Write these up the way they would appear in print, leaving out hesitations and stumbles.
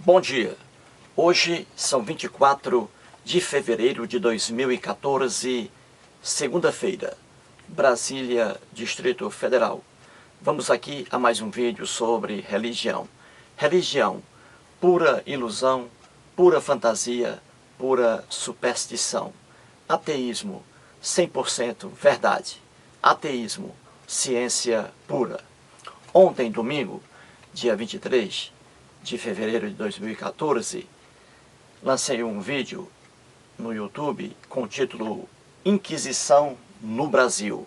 Bom dia, hoje são 24 de fevereiro de 2014, segunda-feira, Brasília, Distrito Federal. Vamos aqui a mais um vídeo sobre religião. Religião, pura ilusão, pura fantasia, pura superstição. Ateísmo, 100% verdade. Ateísmo, ciência pura. Ontem, domingo, dia 23 de fevereiro de 2014, lancei um vídeo no YouTube com o título Inquisição no Brasil.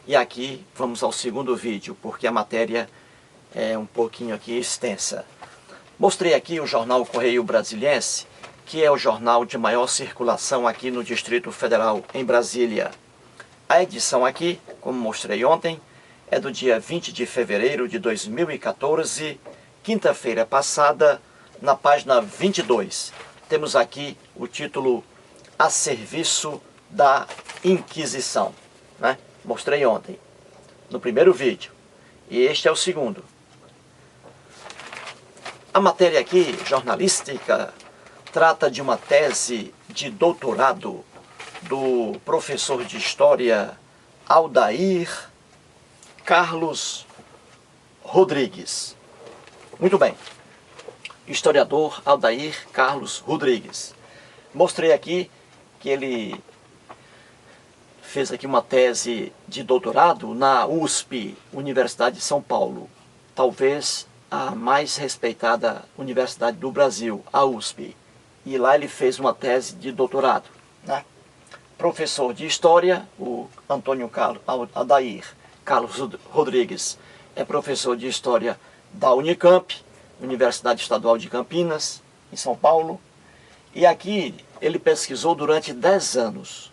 E aqui vamos ao segundo vídeo, porque a matéria é um pouquinho aqui extensa. Mostrei aqui o jornal Correio Brasiliense, que é o jornal de maior circulação aqui no Distrito Federal, em Brasília. A edição aqui, como mostrei ontem, é do dia 20 de fevereiro de 2014, quinta-feira passada, na página 22. Temos aqui o título A Serviço da Inquisição, né? Mostrei ontem, no primeiro vídeo, e este é o segundo. A matéria aqui, jornalística, trata de uma tese de doutorado do professor de História Aldair Carlos Rodrigues. Muito bem, historiador Aldair Carlos Rodrigues. Mostrei aqui que ele fez aqui uma tese de doutorado na USP, Universidade de São Paulo. Talvez a mais respeitada universidade do Brasil, a USP. E lá ele fez uma tese de doutorado, né? Professor de História, o Aldair Carlos Rodrigues, é professor de História da Unicamp, Universidade Estadual de Campinas, em São Paulo. E aqui ele pesquisou durante 10 anos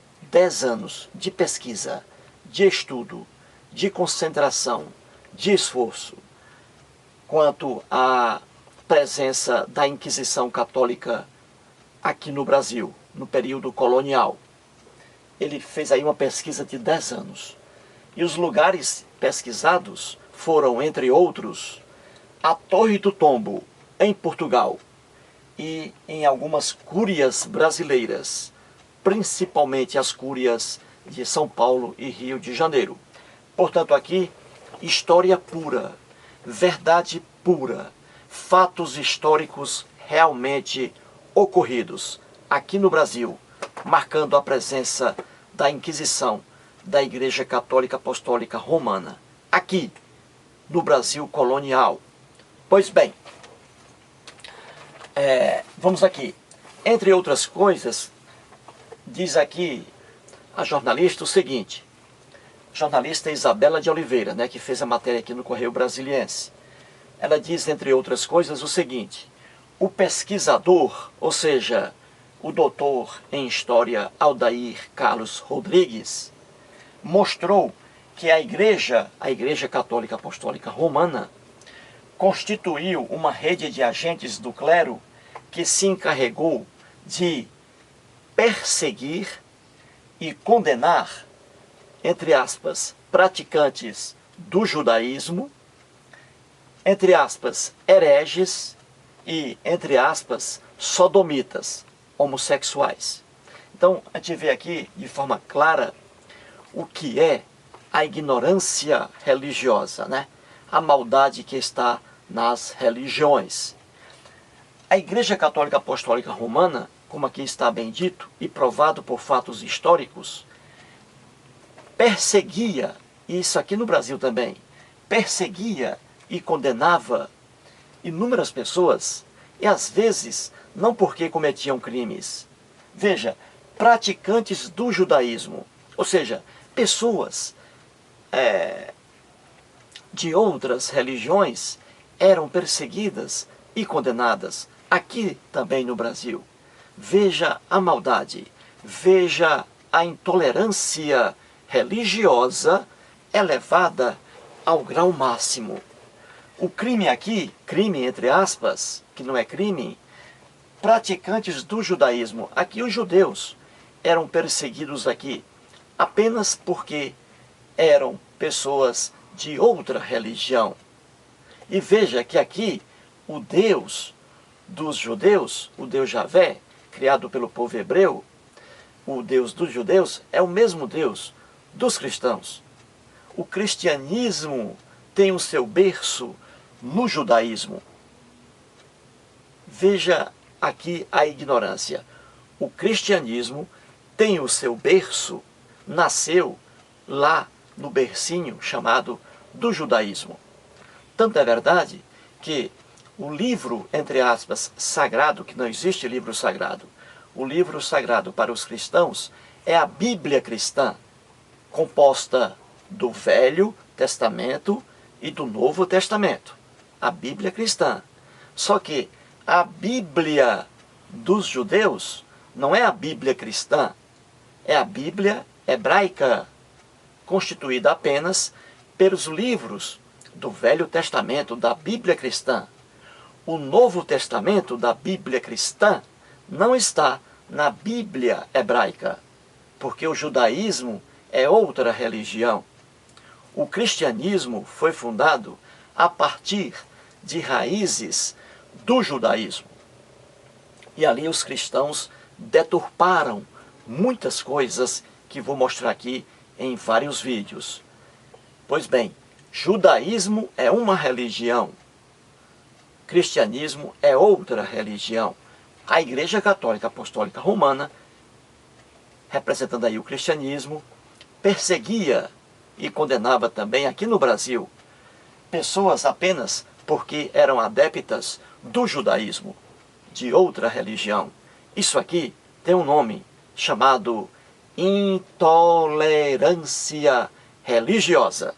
de pesquisa, de estudo, de concentração, de esforço, quanto à presença da Inquisição Católica aqui no Brasil, no período colonial. Ele fez aí uma pesquisa de 10 anos. E os lugares pesquisados foram, entre outros, a Torre do Tombo, em Portugal, e em algumas cúrias brasileiras, principalmente as cúrias de São Paulo e Rio de Janeiro. Portanto, aqui, história pura, verdade pura, fatos históricos realmente ocorridos aqui no Brasil, marcando a presença da Inquisição, da Igreja Católica Apostólica Romana, aqui no Brasil colonial. Pois bem, vamos aqui. Entre outras coisas, diz aqui a jornalista o seguinte, jornalista Isabela de Oliveira, né, que fez a matéria aqui no Correio Brasiliense. Ela diz, entre outras coisas, o seguinte: o pesquisador, ou seja, o doutor em História Aldair Carlos Rodrigues, mostrou que a Igreja Católica Apostólica Romana constituiu uma rede de agentes do clero que se encarregou de perseguir e condenar, entre aspas, praticantes do judaísmo, entre aspas, hereges e, entre aspas, sodomitas, homossexuais. Então, a gente vê aqui de forma clara o que é a ignorância religiosa, né? A maldade que está nas religiões. A Igreja Católica Apostólica Romana, como aqui está bem dito e provado por fatos históricos, perseguia, e isso aqui no Brasil também, perseguia e condenava inúmeras pessoas, e às vezes não porque cometiam crimes. Veja, praticantes do judaísmo, ou seja, pessoas de outras religiões eram perseguidas e condenadas aqui também no Brasil. Veja a maldade, veja a intolerância religiosa elevada ao grau máximo. O crime aqui, crime entre aspas, que não é crime, praticantes do judaísmo, aqui os judeus eram perseguidos aqui apenas porque eram pessoas de outra religião. E veja que aqui o Deus dos judeus, o Deus Javé, criado pelo povo hebreu, o Deus dos judeus, é o mesmo Deus dos cristãos. O cristianismo tem o seu berço no judaísmo. Veja aqui a ignorância. O cristianismo tem o seu berço, nasceu lá no bercinho chamado do judaísmo. Tanto é verdade que o livro, entre aspas, sagrado, que não existe livro sagrado, o livro sagrado para os cristãos é a Bíblia cristã, composta do Velho Testamento e do Novo Testamento. A Bíblia cristã. Só que a Bíblia dos judeus não é a Bíblia cristã, é a Bíblia hebraica, constituída apenas pelos livros do Velho Testamento, da Bíblia cristã. O Novo Testamento da Bíblia cristã não está na Bíblia hebraica, porque o judaísmo é outra religião. O cristianismo foi fundado a partir de raízes do judaísmo. E ali os cristãos deturparam muitas coisas que vou mostrar aqui em vários vídeos. Pois bem, judaísmo é uma religião, cristianismo é outra religião. A Igreja Católica Apostólica Romana, representando aí o cristianismo, perseguia e condenava também aqui no Brasil pessoas apenas porque eram adeptas do judaísmo, de outra religião. Isso aqui tem um nome chamado intolerância religiosa.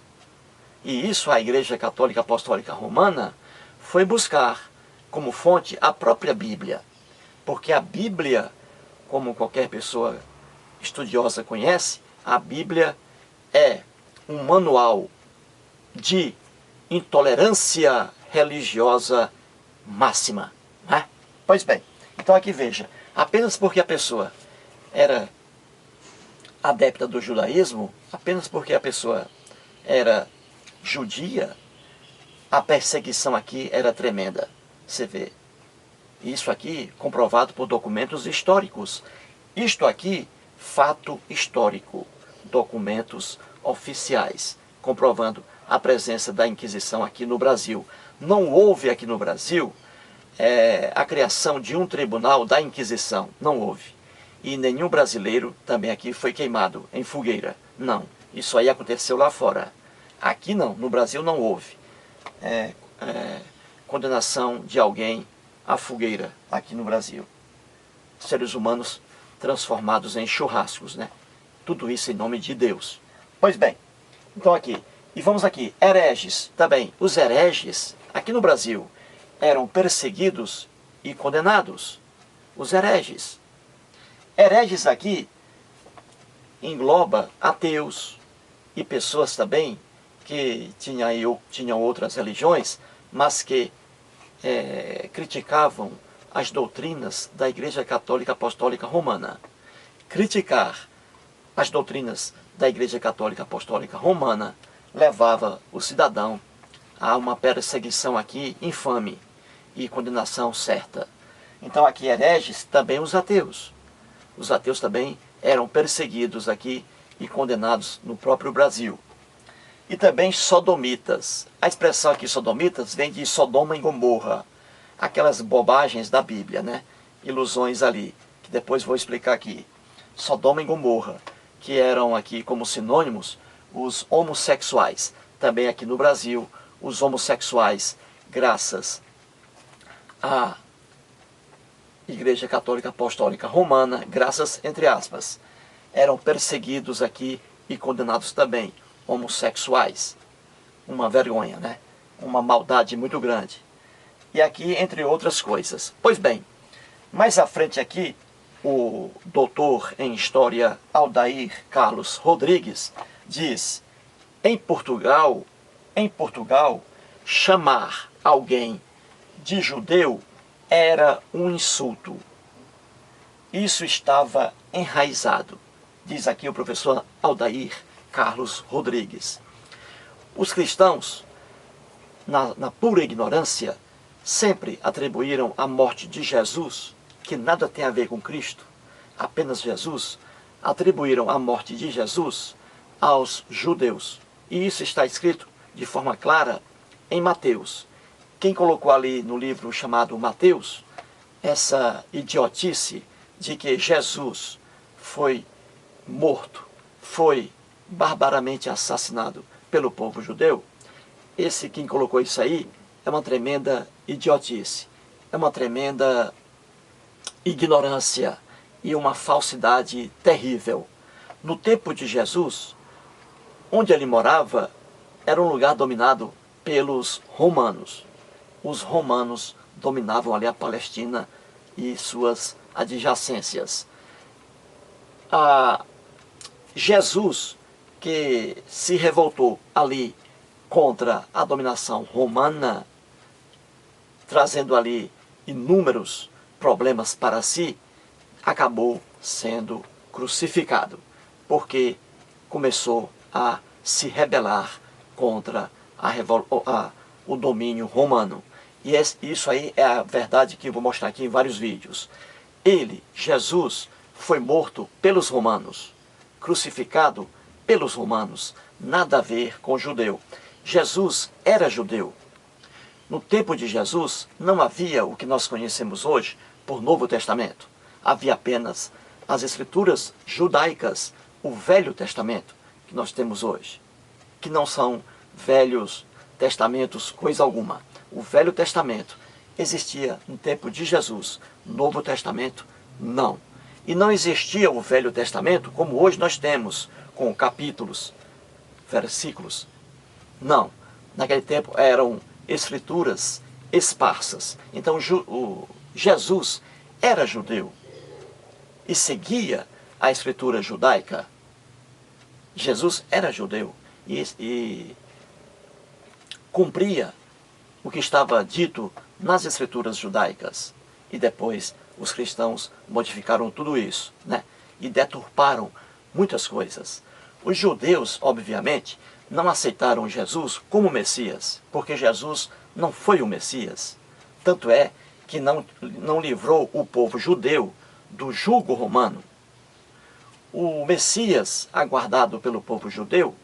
E isso a Igreja Católica Apostólica Romana foi buscar como fonte a própria Bíblia. Porque a Bíblia, como qualquer pessoa estudiosa conhece, a Bíblia é um manual de intolerância religiosa máxima, né? Pois bem, então aqui veja, apenas porque a pessoa era adepta do judaísmo, apenas porque a pessoa era judia, a perseguição aqui era tremenda. Você vê, isso aqui comprovado por documentos históricos. Isto aqui, fato histórico, documentos oficiais, comprovando a presença da Inquisição aqui no Brasil. Não houve aqui no Brasil a criação de um tribunal da Inquisição, não houve. E nenhum brasileiro também aqui foi queimado em fogueira, não. Isso aí aconteceu lá fora. Aqui não, no Brasil não houve condenação de alguém à fogueira aqui no Brasil. Seres humanos transformados em churrascos, né? Tudo isso em nome de Deus. Pois bem, então aqui, e vamos aqui, hereges também. Os hereges, aqui no Brasil, eram perseguidos e condenados. Os hereges. Hereges aqui engloba ateus e pessoas também que tinham outras religiões, mas que criticavam as doutrinas da Igreja Católica Apostólica Romana. Criticar as doutrinas da Igreja Católica Apostólica Romana levava o cidadão a uma perseguição aqui infame e condenação certa. Então aqui hereges também os ateus. Os ateus também eram perseguidos aqui e condenados no próprio Brasil. E também sodomitas. A expressão aqui sodomitas vem de Sodoma e Gomorra. Aquelas bobagens da Bíblia, né? Ilusões ali, que depois vou explicar aqui. Sodoma e Gomorra, que eram aqui como sinônimos os homossexuais. Também aqui no Brasil, os homossexuais, graças à Igreja Católica Apostólica Romana, graças entre aspas, eram perseguidos aqui e condenados também, homossexuais. Uma vergonha, né? Uma maldade muito grande. E aqui, entre outras coisas. Pois bem, mais à frente aqui, o doutor em História Aldair Carlos Rodrigues diz: em Portugal, chamar alguém de judeu era um insulto. Isso estava enraizado, diz aqui o professor Aldair Carlos Rodrigues. Os cristãos, na pura ignorância, sempre atribuíram a morte de Jesus, que nada tem a ver com Cristo, apenas Jesus, atribuíram a morte de Jesus aos judeus. E isso está escrito de forma clara em Mateus. Quem colocou ali no livro chamado Mateus, essa idiotice de que Jesus foi morto, foi barbaramente assassinado pelo povo judeu, quem colocou isso aí é uma tremenda idiotice, é uma tremenda ignorância e uma falsidade terrível. No tempo de Jesus, onde ele morava, era um lugar dominado pelos romanos. Os romanos dominavam ali a Palestina e suas adjacências. Jesus, que se revoltou ali contra a dominação romana, trazendo ali inúmeros problemas para si, acabou sendo crucificado, porque começou a se rebelar contra o domínio romano. E isso aí é a verdade que eu vou mostrar aqui em vários vídeos. Jesus, foi morto pelos romanos, crucificado pelos romanos, nada a ver com o judeu. Jesus era judeu. No tempo de Jesus, não havia o que nós conhecemos hoje por Novo Testamento. Havia apenas as escrituras judaicas, o Velho Testamento que nós temos hoje, que não são velhos testamentos coisa alguma. O Velho Testamento existia no tempo de Jesus, Novo Testamento não. E não existia o Velho Testamento como hoje nós temos, com capítulos, versículos. Não, naquele tempo eram escrituras esparsas. Então Jesus era judeu e seguia a escritura judaica. Jesus era judeu e cumpria o que estava dito nas escrituras judaicas. E depois os cristãos modificaram tudo isso, né? E deturparam muitas coisas. Os judeus, obviamente, não aceitaram Jesus como Messias, porque Jesus não foi o Messias. Tanto é que não livrou o povo judeu do jugo romano. O Messias, aguardado pelo povo judeu,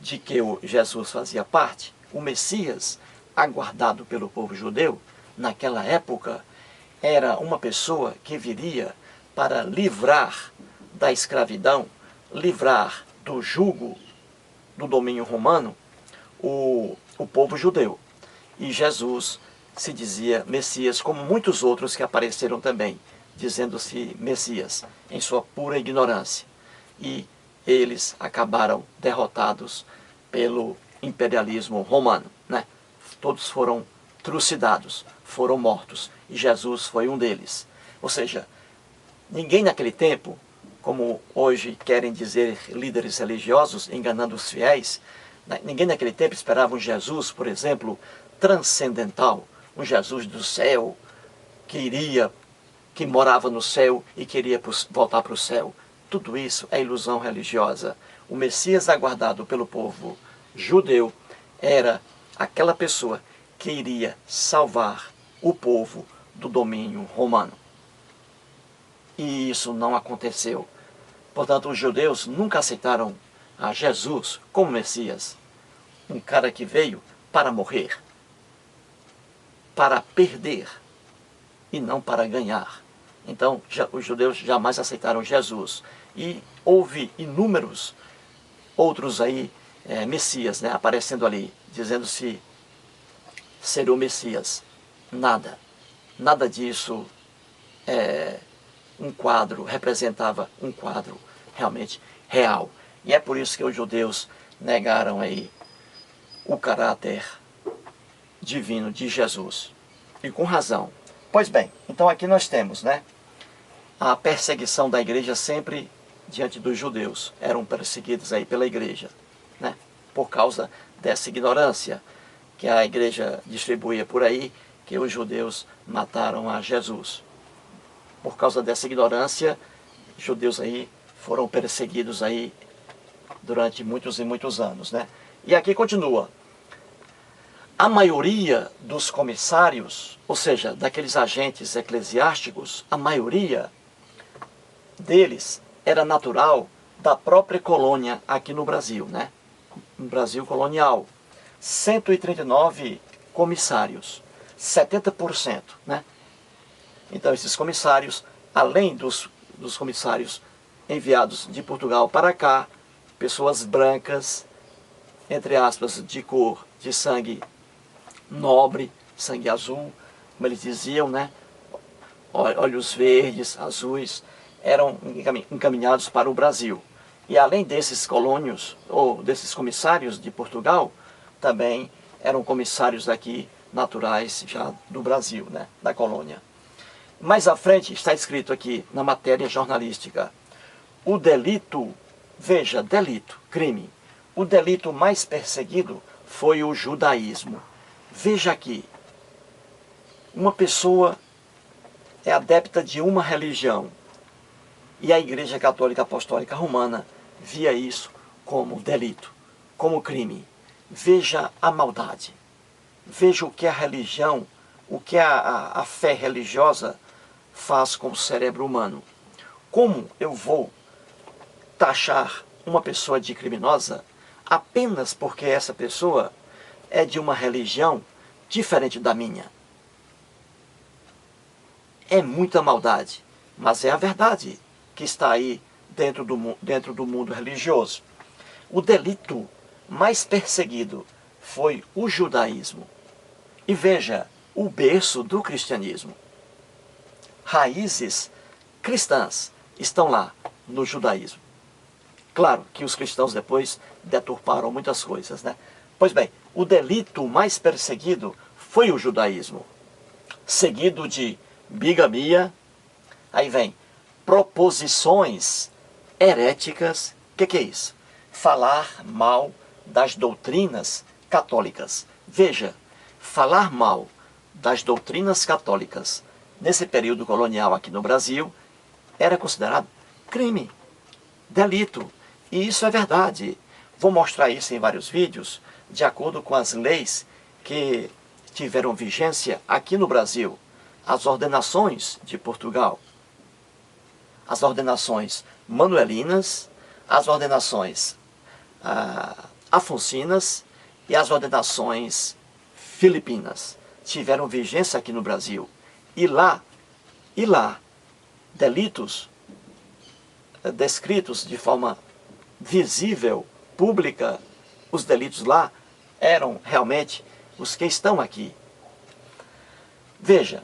de que Jesus fazia parte, o Messias, aguardado pelo povo judeu, naquela época, era uma pessoa que viria para livrar da escravidão, livrar do jugo, do domínio romano, o povo judeu. E Jesus se dizia Messias, como muitos outros que apareceram também, dizendo-se Messias, em sua pura ignorância. E eles acabaram derrotados pelo imperialismo romano, né? Todos foram trucidados, foram mortos, e Jesus foi um deles. Ou seja, ninguém naquele tempo, como hoje querem dizer líderes religiosos, enganando os fiéis, ninguém naquele tempo esperava um Jesus, por exemplo, transcendental, um Jesus do céu, que morava no céu e queria voltar para o céu. Tudo isso é ilusão religiosa. O Messias aguardado pelo povo judeu era aquela pessoa que iria salvar o povo do domínio romano. E isso não aconteceu. Portanto, os judeus nunca aceitaram a Jesus como Messias. Um cara que veio para morrer, para perder e não para ganhar. Então, os judeus jamais aceitaram Jesus. E houve inúmeros outros aí, Messias, né, aparecendo ali, dizendo-se ser o Messias. Nada disso representava um quadro realmente real. E é por isso que os judeus negaram aí o caráter divino de Jesus. E com razão. Pois bem, então aqui nós temos, né, a perseguição da igreja sempre diante dos judeus. Eram perseguidos aí pela igreja, né, por causa dessa ignorância que a igreja distribuía por aí, que os judeus mataram a Jesus. Por causa dessa ignorância, judeus aí foram perseguidos aí durante muitos e muitos anos, né? E aqui continua. A maioria dos comissários, ou seja, daqueles agentes eclesiásticos, a maioria deles era natural da própria colônia aqui no Brasil, né? No Brasil colonial. 139 comissários, 70%, né? Então esses comissários, além dos comissários enviados de Portugal para cá, pessoas brancas, entre aspas, de cor, de sangue nobre, sangue azul, como eles diziam, né? Olhos verdes, azuis, eram encaminhados para o Brasil. E além desses colônios, ou desses comissários de Portugal, também eram comissários aqui naturais já do Brasil, né? Da colônia. Mais à frente está escrito aqui na matéria jornalística: o delito, veja, delito, crime, o delito mais perseguido foi o judaísmo. Veja aqui, uma pessoa é adepta de uma religião e a Igreja Católica Apostólica Romana via isso como delito, como crime. Veja a maldade, veja o que a religião, o que a fé religiosa faz com o cérebro humano. Como eu vou taxar uma pessoa de criminosa apenas porque essa pessoa é de uma religião diferente da minha? É muita maldade, mas é a verdade que está aí dentro do mundo religioso. O delito mais perseguido foi o judaísmo. E veja, o berço do cristianismo. Raízes cristãs estão lá no judaísmo. Claro que os cristãos depois deturparam muitas coisas, né? Pois bem, o delito mais perseguido foi o judaísmo, seguido de bigamia. Aí vem proposições heréticas. O que é isso? Falar mal das doutrinas católicas. Veja, falar mal das doutrinas católicas nesse período colonial aqui no Brasil era considerado crime, delito. E isso é verdade. Vou mostrar isso em vários vídeos, de acordo com as leis que tiveram vigência aqui no Brasil. As ordenações de Portugal, as ordenações manuelinas, as ordenações afonsinas e as ordenações filipinas tiveram vigência aqui no Brasil. E lá, delitos descritos de forma visível, pública, os delitos lá eram realmente os que estão aqui. Veja,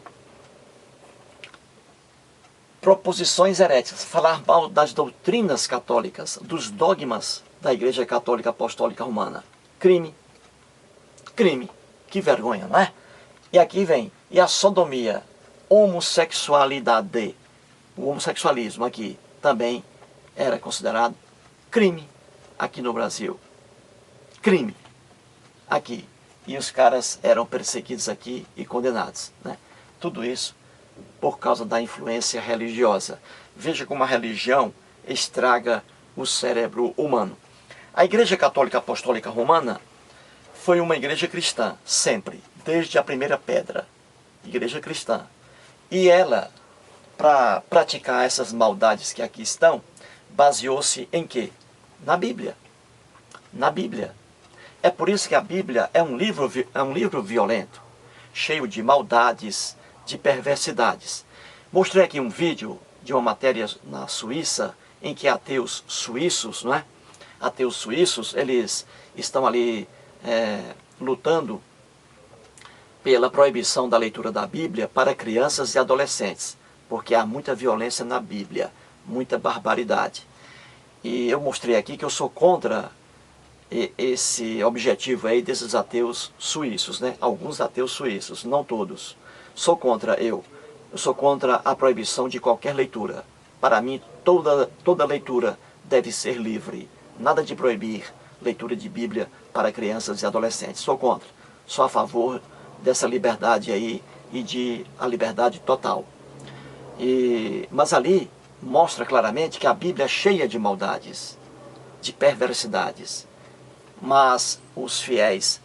proposições heréticas, falar mal das doutrinas católicas, dos dogmas da Igreja Católica Apostólica Romana. Crime. Crime. Que vergonha, não é? E aqui vem, e a sodomia, homossexualidade. O homossexualismo aqui também era considerado crime aqui no Brasil. Crime. Aqui. E os caras eram perseguidos aqui e condenados, né? Tudo isso por causa da influência religiosa. Veja como a religião estraga o cérebro humano. A Igreja Católica Apostólica Romana foi uma igreja cristã, sempre, desde a primeira pedra. Igreja cristã. E ela, para praticar essas maldades que aqui estão, baseou-se em quê? Na Bíblia. Na Bíblia. É por isso que a Bíblia é um livro violento, cheio de maldades, de perversidades. Mostrei aqui um vídeo de uma matéria na Suíça, em que ateus suíços, não é? Ateus suíços, eles estão ali lutando pela proibição da leitura da Bíblia para crianças e adolescentes, porque há muita violência na Bíblia, muita barbaridade. E eu mostrei aqui que eu sou contra esse objetivo aí desses ateus suíços, né? Alguns ateus suíços, não todos. Sou contra eu sou contra a proibição de qualquer leitura. Para mim, toda leitura deve ser livre. Nada de proibir leitura de Bíblia para crianças e adolescentes. Sou contra. Sou a favor dessa liberdade aí e de a liberdade total. Mas ali mostra claramente que a Bíblia é cheia de maldades, de perversidades. Mas os fiéis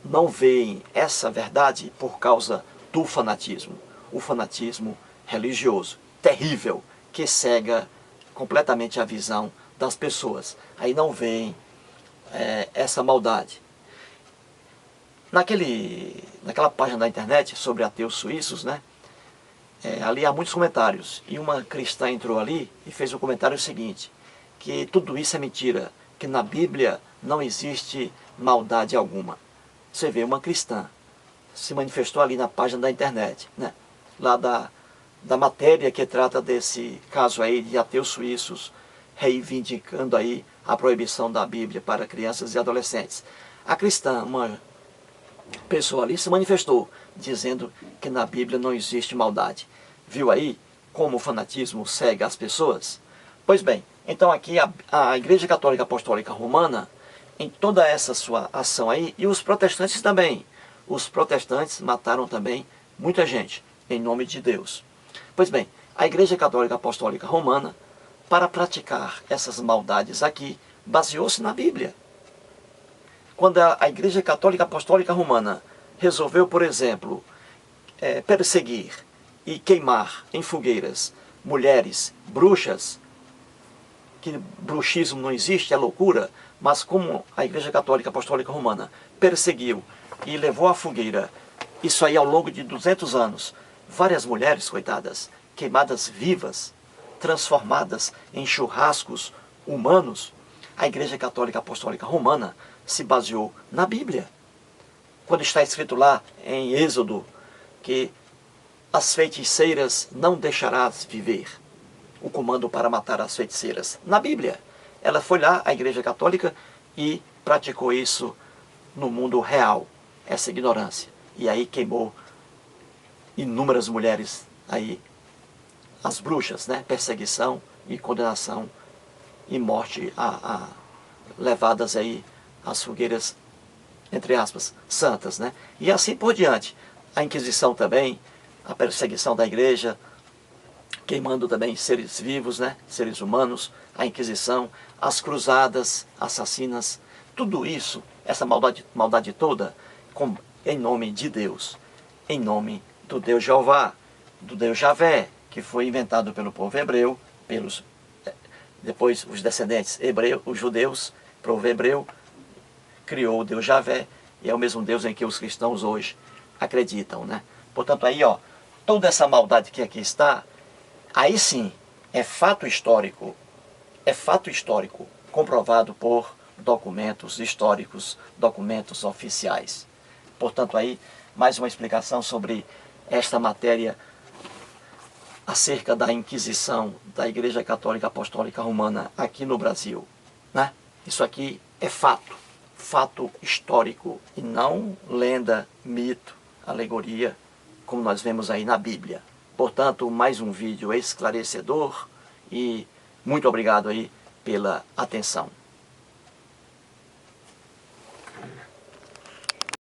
não veem essa verdade por causa do fanatismo. O fanatismo religioso, terrível, que cega completamente a visão das pessoas. Aí não veem essa maldade. Naquela página da internet sobre ateus suíços, né? Ali há muitos comentários. E uma cristã entrou ali e fez o comentário seguinte, que tudo isso é mentira, que na Bíblia não existe maldade alguma. Você vê, uma cristã se manifestou ali na página da internet, né? Lá da matéria que trata desse caso aí de ateus suíços, reivindicando aí a proibição da Bíblia para crianças e adolescentes. A cristã, uma pessoa ali, se manifestou, dizendo que na Bíblia não existe maldade. Viu aí como o fanatismo cega as pessoas? Pois bem, então aqui a Igreja Católica Apostólica Romana, em toda essa sua ação aí, e os protestantes também. Os protestantes mataram também muita gente, em nome de Deus. Pois bem, a Igreja Católica Apostólica Romana, para praticar essas maldades aqui, baseou-se na Bíblia. Quando a Igreja Católica Apostólica Romana resolveu, por exemplo, perseguir e queimar em fogueiras mulheres bruxas, que bruxismo não existe, é loucura, mas como a Igreja Católica Apostólica Romana perseguiu e levou à fogueira, isso aí ao longo de 200 anos, várias mulheres, coitadas, queimadas vivas, transformadas em churrascos humanos, a Igreja Católica Apostólica Romana se baseou na Bíblia. Quando está escrito lá em Êxodo que as feiticeiras não deixarás viver, o comando para matar as feiticeiras, na Bíblia. Ela foi lá, a Igreja Católica, e praticou isso no mundo real, essa ignorância. E aí queimou inúmeras mulheres aí, as bruxas, né? Perseguição e condenação e morte levadas aí às fogueiras, entre aspas, santas, né? E assim por diante. A Inquisição também, a perseguição da igreja, queimando também seres vivos, né? Seres humanos, a Inquisição, as cruzadas assassinas, tudo isso, essa maldade toda, em nome de Deus, em nome do Deus Jeová, do Deus Javé, que foi inventado pelo povo hebreu, depois os descendentes hebreus, os judeus, o povo hebreu, criou o Deus Javé, e é o mesmo Deus em que os cristãos hoje acreditam, né? Portanto, aí, ó, toda essa maldade que aqui está, aí sim, é fato histórico comprovado por documentos históricos, documentos oficiais. Portanto, aí, mais uma explicação sobre esta matéria acerca da Inquisição da Igreja Católica Apostólica Romana aqui no Brasil, né? Isso aqui é fato histórico e não lenda, mito, alegoria, como nós vemos aí na Bíblia. Portanto, mais um vídeo esclarecedor e muito obrigado aí pela atenção.